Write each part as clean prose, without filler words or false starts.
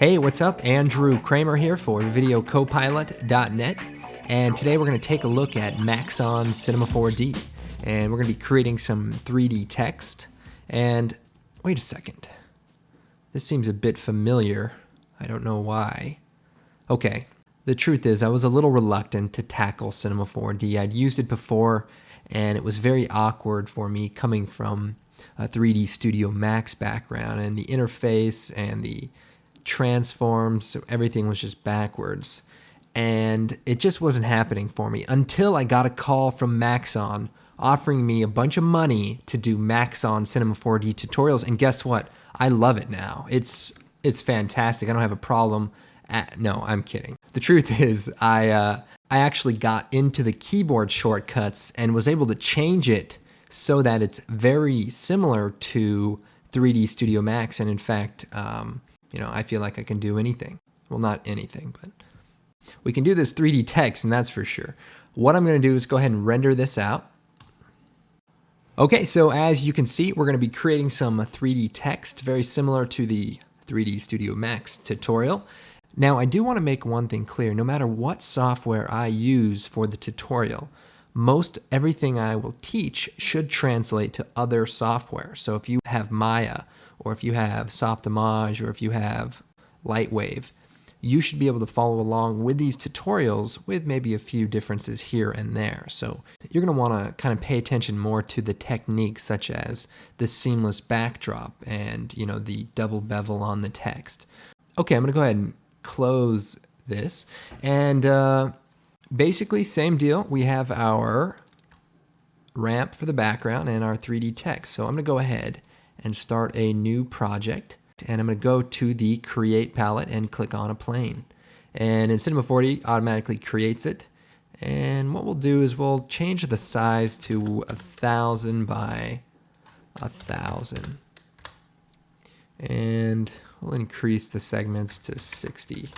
Hey, what's up? Andrew Kramer here for VideoCopilot.net, and today we're going to take a look at Maxon Cinema 4D, and we're going to be creating some 3D text. And wait a second, this seems a bit familiar. I don't know why. Okay, the truth is I was a little reluctant to tackle Cinema 4D. I'd used it before, and it was very awkward for me coming from a 3D Studio Max background, and the interface and the transforms, so everything was just backwards, and it just wasn't happening for me until I got a call from Maxon offering me a bunch of money to do Maxon Cinema 4D tutorials. And guess what? I love it now. It's fantastic. I don't have a problem. No, I'm kidding. The truth is I actually got into the keyboard shortcuts and was able to change it so that it's very similar to 3D Studio Max, and in fact I feel like I can do anything. Well, not anything, but we can do this 3D text, and that's for sure. What I'm going to do is go ahead and render this out. Okay, so as you can see, we're going to be creating some 3D text, very similar to the 3D Studio Max tutorial. Now, I do want to make one thing clear. No matter what software I use for the tutorial, most everything I will teach should translate to other software. So if you have Maya, or if you have Softimage, or if you have Lightwave, you should be able to follow along with these tutorials with maybe a few differences here and there. So you're going to want to kind of pay attention more to the techniques such as the seamless backdrop and the double bevel on the text. Okay, I'm going to go ahead and close this, and basically same deal. We have our ramp for the background and our 3D text. So I'm going to go ahead and start a new project, and I'm going to go to the Create palette and click on a plane. And in Cinema 4D, automatically creates it. And what we'll do is we'll change the size to 1,000 by 1,000. And we'll increase the segments to 60.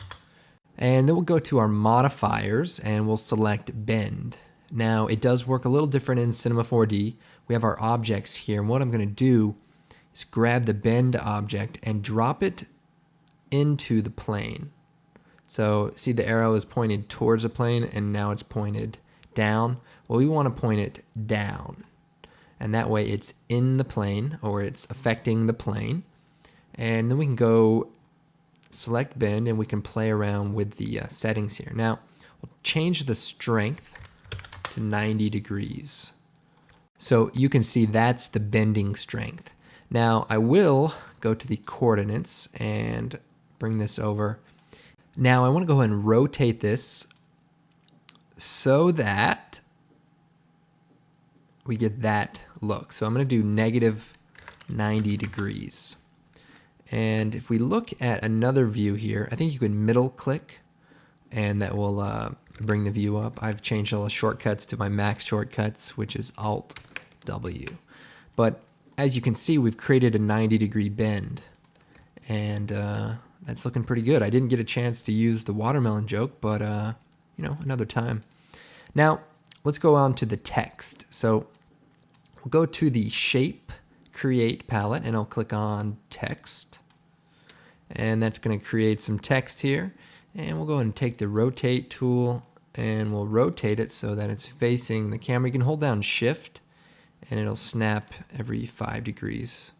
And then we'll go to our modifiers and we'll select Bend. Now, it does work a little different in Cinema 4D. We have our objects here, and what I'm going to do is grab the Bend object and drop it into the plane. So see, the arrow is pointed towards the plane and now it's pointed down. Well, we want to point it down, and that way it's in the plane, or it's affecting the plane. And then we can go select Bend and we can play around with the settings here. Now we'll change the strength to 90 degrees. So you can see that's the bending strength. Now I will go to the coordinates and bring this over. Now I want to go ahead and rotate this so that we get that look. So I'm going to do negative 90 degrees. And if we look at another view here, I think you can middle click and that will bring the view up. I've changed all the shortcuts to my Mac shortcuts, which is Alt W. But as you can see, we've created a 90-degree bend, and that's looking pretty good. I didn't get a chance to use the watermelon joke, but another time. Now let's go on to the text. So we'll go to the Shape Create palette, and I'll click on Text, and that's going to create some text here. And we'll go ahead and take the Rotate tool, and we'll rotate it so that it's facing the camera. You can hold down Shift, and it'll snap every 5 degrees.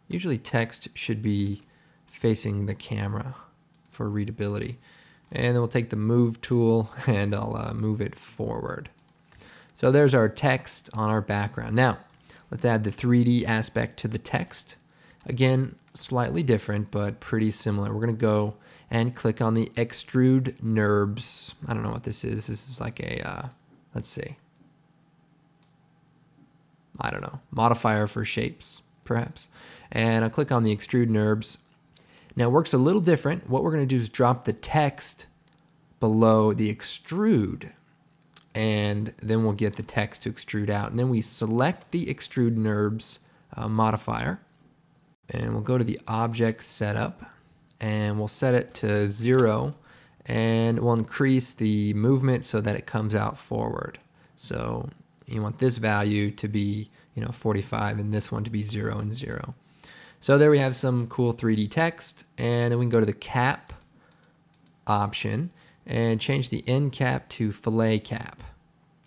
Usually text should be facing the camera for readability. And then we'll take the Move tool, and I'll move it forward. So there's our text on our background. Now, let's add the 3D aspect to the text. Again, slightly different, but pretty similar. We're going to go and click on the Extrude NURBS. I don't know what this is. This is like a, let's see. I don't know, modifier for shapes, perhaps. And I'll click on the Extrude NURBS. Now it works a little different. What we're going to do is drop the text below the extrude, and then we'll get the text to extrude out. And then we select the Extrude NURBS modifier, and we'll go to the object setup, and we'll set it to 0, and we'll increase the movement so that it comes out forward. So you want this value to be 45, and this one to be 0 and 0. So there we have some cool 3D text, and then we can go to the cap option and change the end cap to fillet cap.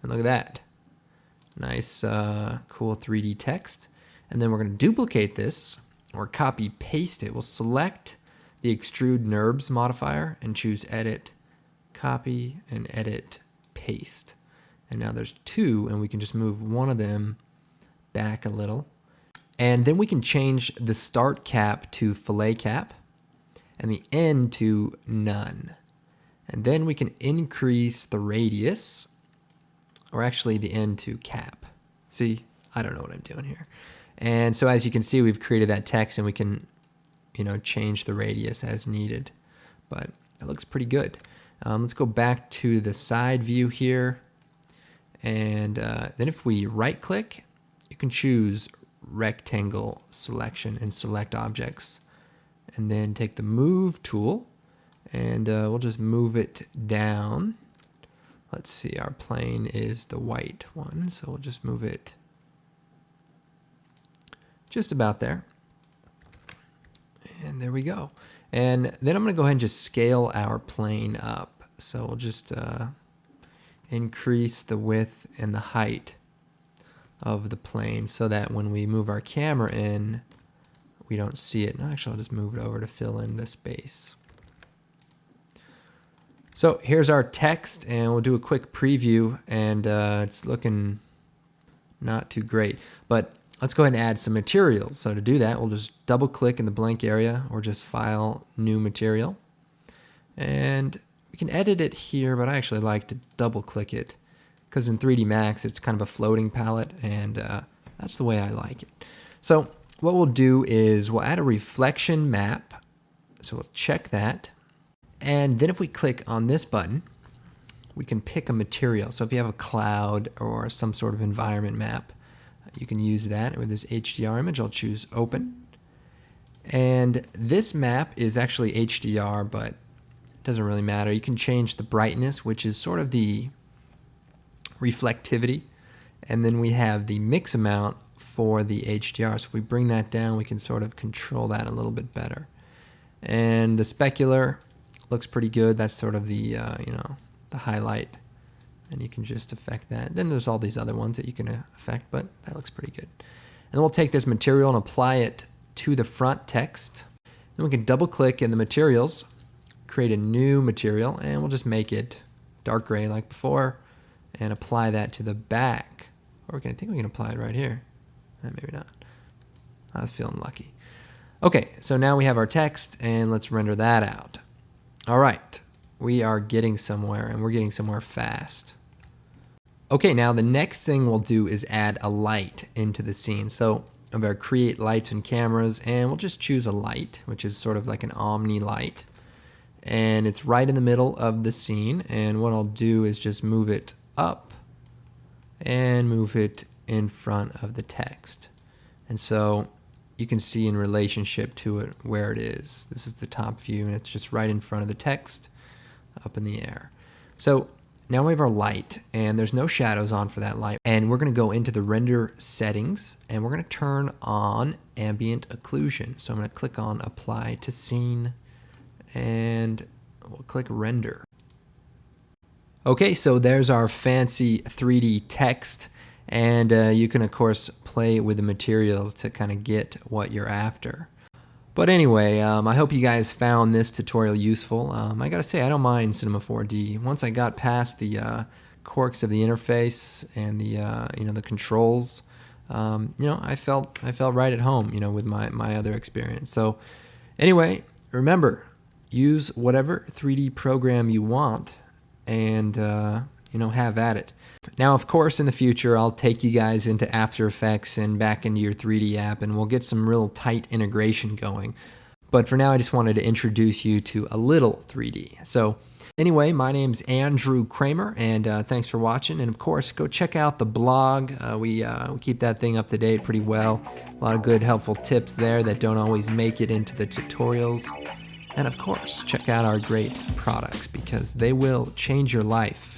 And look at that. Nice, cool 3D text. And then we're going to duplicate this or copy paste it. We'll select the extrude NURBS modifier and choose edit, copy, and edit paste. And now there's two, and we can just move one of them back a little. And then we can change the start cap to fillet cap and the end to none. And then we can increase the radius, or actually the end to cap. See, I don't know what I'm doing here. And so as you can see, we've created that text, and we can, change the radius as needed. But it looks pretty good. Let's go back to the side view here. And then if we right click, you can choose rectangle selection and select objects. And then take the move tool, and we'll just move it down. Let's see, our plane is the white one, so we'll just move it just about there. And there we go. And then I'm going to go ahead and just scale our plane up. So we'll just increase the width and the height of the plane so that when we move our camera in, we don't see it. No, actually, I'll just move it over to fill in the space. So here's our text, and we'll do a quick preview, and it's looking not too great. But let's go ahead and add some materials. So to do that, we'll just double click in the blank area, or just File, New Material. And we can edit it here, but I actually like to double click it, because in 3D Max, it's kind of a floating palette, and that's the way I like it. So what we'll do is we'll add a reflection map. So we'll check that. And then if we click on this button, we can pick a material. So if you have a cloud or some sort of environment map, you can use that. With this HDR image, I'll choose Open. And this map is actually HDR, but it doesn't really matter. You can change the brightness, which is sort of the reflectivity. And then we have the mix amount for the HDR. So if we bring that down, we can sort of control that a little bit better. And the specular looks pretty good. That's sort of the, the highlight. And you can just affect that. Then there's all these other ones that you can affect, but that looks pretty good. And then we'll take this material and apply it to the front text. Then we can double click in the materials, create a new material, and we'll just make it dark gray like before, and apply that to the back. Or I think we can apply it right here. Maybe not. I was feeling lucky. Okay, so now we have our text, and let's render that out. All right, we are getting somewhere, and we're getting somewhere fast. Okay, now the next thing we'll do is add a light into the scene. So I'm going to create lights and cameras, and we'll just choose a light, which is sort of like an omni light. And it's right in the middle of the scene, and what I'll do is just move it up and move it in front of the text. And so you can see in relationship to it where it is. This is the top view, and it's just right in front of the text up in the air. So now we have our light, and there's no shadows on for that light. And we're going to go into the render settings, and we're going to turn on ambient occlusion. So I'm going to click on Apply to Scene, and we'll click Render. Okay, so there's our fancy 3D text. And you can, of course, play with the materials to kind of get what you're after. But anyway, I hope you guys found this tutorial useful. I gotta say, I don't mind Cinema 4D. Once I got past the quirks of the interface and the the controls, I felt right at home, with my other experience. So anyway, remember, use whatever 3D program you want, and have at it. Now, of course, in the future, I'll take you guys into After Effects and back into your 3D app, and we'll get some real tight integration going. But for now, I just wanted to introduce you to a little 3D. So anyway, my name's Andrew Kramer, and thanks for watching. And of course, go check out the blog. We keep that thing up to date pretty well. A lot of good, helpful tips there that don't always make it into the tutorials. And of course, check out our great products, because they will change your life.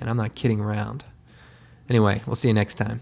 And I'm not kidding around. Anyway, we'll see you next time.